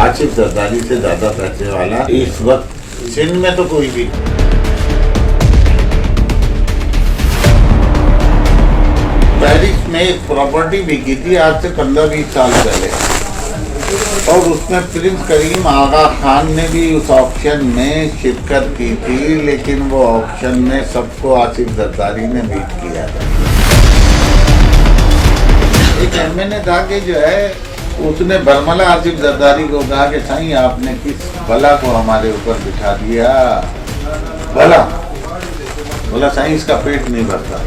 आसिफ जरदारी से ज्यादा पैसे वाला इस वक्त सिंध में तो कोई भी। पेरिस में एक प्रॉपर्टी बिकी थी आज से 15-20 साल पहले, और उसमें प्रिंस करीम आगा खान ने भी उस ऑक्शन में शिरकत की थी, लेकिन वो ऑक्शन में सबको आसिफ जरदारी ने बीट किया था। एक एमएनए था कि जो है उसने बरमला आसिफ जरदारी को कहा कि साईं आपने किस भला को हमारे ऊपर बिठा दिया, बोला साईं इसका पेट नहीं भरता।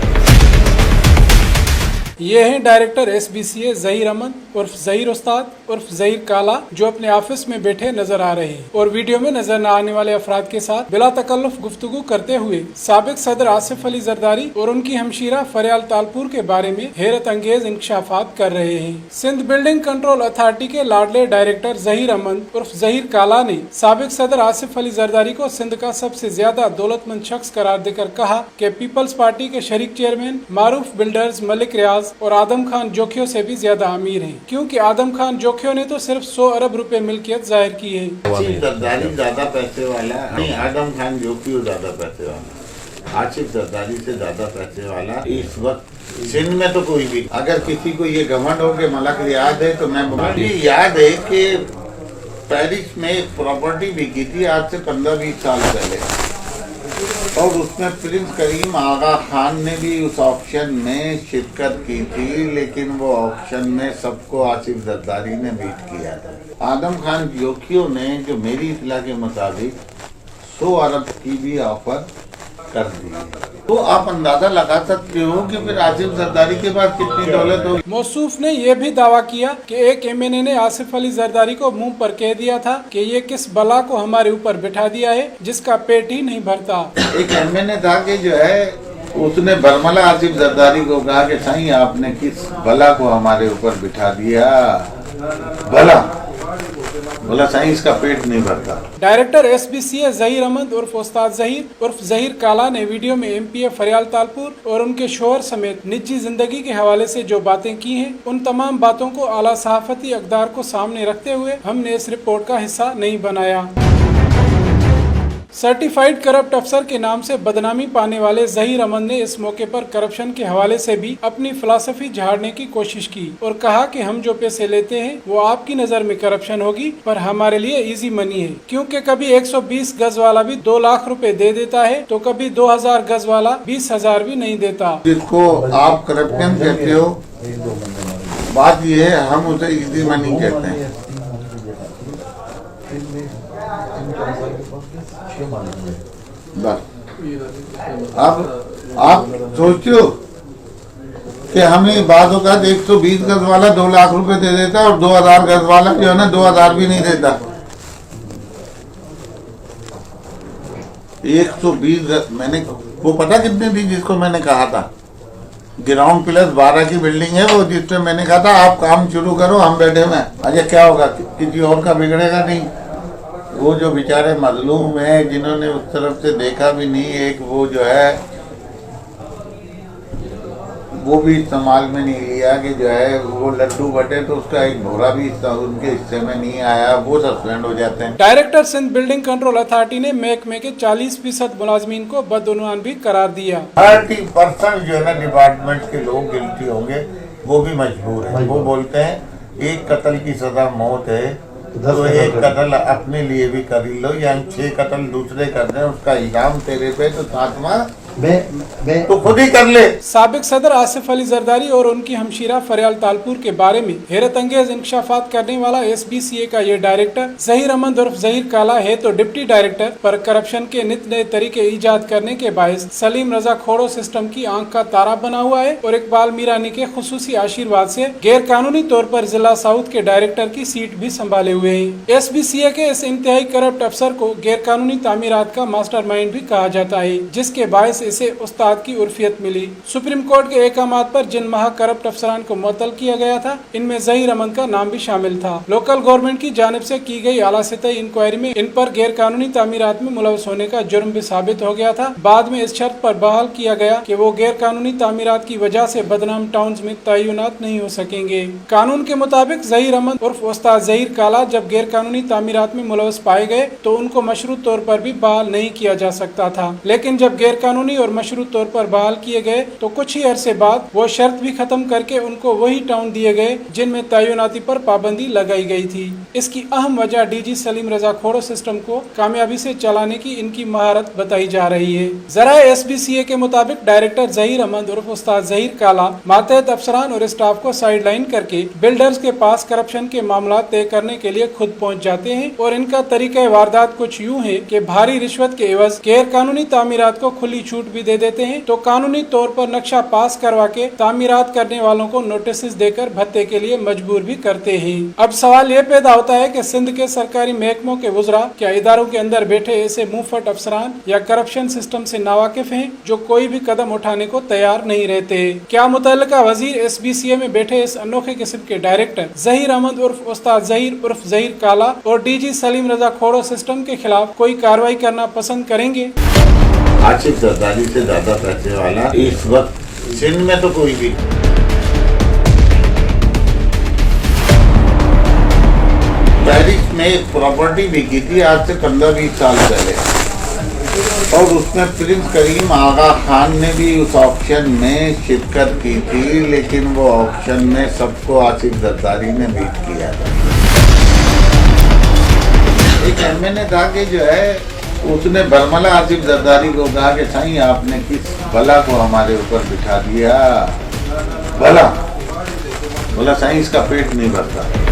ये हैं डायरेक्टर SBCA ज़हीर अहमद उर्फ ज़हीर उस्ताद उर्फ ज़हीर काला, जो अपने ऑफिस में बैठे नजर आ रहे हैं और वीडियो में नजर न आने वाले अफराद के साथ बिला तकल्लुफ गुफ्तगू करते हुए साबिक सदर आसिफ अली जरदारी और उनकी हमशीरा फरियाल तालपुर के बारे में हैरत अंगेज इंकशाफात कर रहे हैं। सिंध बिल्डिंग कंट्रोल अथॉरिटी के लाडले डायरेक्टर ज़हीर अहमद उर्फ ज़हीर काला ने साबिक सदर आसिफ अली जरदारी को सिंध का सबसे ज्यादा दौलतमंद शख्स करार देकर कहा कि पीपल्स पार्टी के शरीक चेयरमैन मारूफ बिल्डर्स मलिक रियाज और आदम खान जोखियों से भी ज्यादा अमीर हैं, क्योंकि आदम खान जोखियों ने तो सिर्फ 100 अरब रुपए मिल्कियत जाहिर की है। आसिफ जरदारी ज्यादा पैसे वाला नहीं, आदम खान जोखियों ज्यादा पैसे वाला। आसिफ जरदारी से ज्यादा पैसे वाला इस वक्त सिंध में तो कोई भी। अगर किसी को ये घमंड हो के मलक रियाज है तो मैं मुझे याद है कि पेरिस में एक प्रॉपर्टी बिकी थी आज से 15-20 साल पहले, और उसमें प्रिंस करीम आगा खान ने भी उस ऑक्शन में शिरकत की थी, लेकिन वो ऑक्शन में सबको आसिफ जरदारी ने बीट किया था। आदम खान जोखियों ने जो मेरी इत्तला के मुताबिक 100 अरब की भी ऑफर कर दी है, तो आप अंदाजा लगा सकते हो कि फिर आसिफ जरदारी के पास कितनी दौलत होगी। मौसूफ ने यह भी दावा किया कि एक एमएनए ने आसिफ अली जरदारी को मुंह पर कह दिया था कि ये किस बला को हमारे ऊपर बिठा दिया है जिसका पेट ही नहीं भरता। एक एमएनए था कि जो है उसने बरमला आसिफ जरदारी को कहा कि साईं आपने किस बला को हमारे ऊपर बिठा दिया, बोला साईं इसका पेट नहीं भरता। डायरेक्टर SBCA ज़हीर अहमद उर्फ उस्ताद ज़हीर उर्फ ज़हीर काला ने वीडियो में MPA फरियाल तालपुर और उनके शोहर समेत निजी जिंदगी के हवाले से जो बातें की हैं, उन तमाम बातों को आला सहाफती अक़दार को सामने रखते हुए हमने इस रिपोर्ट का हिस्सा नहीं बनाया। सर्टिफाइड करप्ट अफसर के नाम से बदनामी पाने वाले ज़हीर अहमद ने इस मौके पर करप्शन के हवाले से भी अपनी फिलॉसफी झाड़ने की कोशिश की और कहा कि हम जो पैसे लेते हैं वो आपकी नज़र में करप्शन होगी, पर हमारे लिए इजी मनी है, क्योंकि कभी 120 गज वाला भी 2 लाख रुपए दे देता है तो कभी 2000 गज वाला 20,000 भी नहीं देता। जिसको आप करप्शन कहते हो, बात ये है हम उसे इजी मनी कहते हैं। अब आप सोचो कि हमें बाद होगा 120 गज वाला 2 लाख रुपए दे देता और 2000 गज वाला जो है ना 2000 भी नहीं देता। 120 गज मैंने वो पता कितनी थी जिसको मैंने कहा था, ग्राउंड प्लस 12 की बिल्डिंग है वो, जिसमें मैंने कहा था आप काम शुरू करो हम बैठे हुए। अच्छा क्या होगा, किसी और का बिगड़ेगा नहीं। वो जो बेचारे मजलूम हैं जिन्होंने उस तरफ से देखा भी नहीं, एक वो जो है वो भी इस्तेमाल में नहीं लिया कि जो है वो लड्डू बटे तो उसका एक भोरा भी उनके हिस्से में नहीं आया, वो सस्पेंड हो जाते हैं। Director Sindh building control authority ने महकमे के 40% मुलाजमीन को बदउनवान भी करार दिया। 30% जो है ना डिपार्टमेंट के लोग गिल्टी होंगे, वो भी मजबूर है। वो बोलते हैं एक कत्ल की सजा मौत है तो एक कत्ल अपने लिए भी कर लो, या 6 कत्ल दूसरे कर दें, उसका इल्जाम तेरे पे तो 7वां तो खुद ही कर ले। साबिक सदर आसिफ अली जरदारी और उनकी हमशीरा फरियाल तालपुर के बारे में हैरत अंगेज इंकशाफात करने वाला SBCA का ये डायरेक्टर ज़हीर अहमद उर्फ ज़हीर काला है तो डिप्टी डायरेक्टर, पर करप्शन के नित नए तरीके ईजाद करने के बायस सलीम रजा खोड़ो सिस्टम की आंख का तारा बना हुआ है और इकबाल मीरानी के खुसूसी आशीर्वाद से गैर कानूनी तौर पर जिला साउथ के डायरेक्टर की सीट भी संभाले हुए है। SBCA के इस इंतहाई करप्ट अफसर को गैर कानूनी तामीरात का मास्टरमाइंड भी कहा जाता है, जिसके बायस इसे उस्ताद की उर्फियत मिली। सुप्रीम कोर्ट के अहकामात पर जिन महा करप्ट अफसरान को मुअत्तल किया गया था, इनमें ज़हीर अहमद का नाम भी शामिल था। लोकल गवर्नमेंट की जानिब से की गई आला सतही इंक्वायरी में इन पर गैर कानूनी तामीरात में मुलव्वस होने का जुर्म भी साबित हो गया था। बाद में इस शर्त पर बहाल किया गया कि वो गैर कानूनी तामीरात की वजह से बदनाम टाउन्स में तय्युनात नहीं हो सकेंगे। कानून के मुताबिक ज़हीर अहमद उर्फ उस्ताद ज़हीर काला जब गैर कानूनी तामीरात में मुलव्वस पाए गए तो उनको मशरूत तौर पर भी बहाल नहीं किया जा सकता था, लेकिन जब गैर कानूनी और मशरूत तौर पर बहाल किए गए तो कुछ ही अरसे बाद वो शर्त भी खत्म करके उनको वही टाउन दिए गए जिनमें तय्युनाती पर पाबंदी लगाई गई थी। इसकी अहम वजह डीजी सलीम रजा खोड़ो सिस्टम को कामयाबी से चलाने की इनकी महारत बताई जा रही है। ज़राए SBCA के मुताबिक डायरेक्टर ज़हीर अहमद उर्फ उस्ताद ज़हीर काला मातहत अफसरान और स्टाफ को साइडलाइन करके बिल्डर्स के पास करप्शन के मामला तय करने के लिए खुद पहुंच जाते हैं और इनका तरीका वारदात कुछ यूं है कि भारी रिश्वत के एवज गैर कानूनी तामीरात को खुली छूट भी दे देते हैं तो कानूनी तौर पर नक्शा पास करवा के तामीरात करने वालों को नोटिस देकर भत्ते के लिए मजबूर भी करते हैं। अब सवाल ये पैदा होता है कि सिंध के सरकारी महकमों के वुज़रा क्या इदारों के अंदर बैठे ऐसे मुंहफट अफसरान या करप्शन सिस्टम से नावाकिफ हैं जो कोई भी कदम उठाने को तैयार नहीं रहते? क्या मुतल्लिका वजीर SBCA में बैठे इस अनोखे किस्म के डायरेक्टर ज़हीर अहमद उर्फ उस्ताद ज़हीर उर्फ ज़हीर काला और डीजी सलीम रजा खोड़ो सिस्टम के खिलाफ कोई कार्रवाई करना पसंद करेंगे? आसिफ जरदारी से ज्यादा पैसे वाला इस वक्त सिंध में तो कोई भी। पेरिस में एक प्रॉपर्टी बिकी थी आज से 15-20 साल पहले और उसमें प्रिंस करीम आगा खान ने भी उस ऑक्शन में शिरकत की थी, लेकिन वो ऑक्शन में सबको आसिफ जरदारी ने बीट किया था। एक MA ने कहा कि जो है उसने बरमला आसिफ जरदारी को कहा कि साईं आपने किस भला को हमारे ऊपर बिठा दिया। भला बोला साईं इसका पेट नहीं भरता।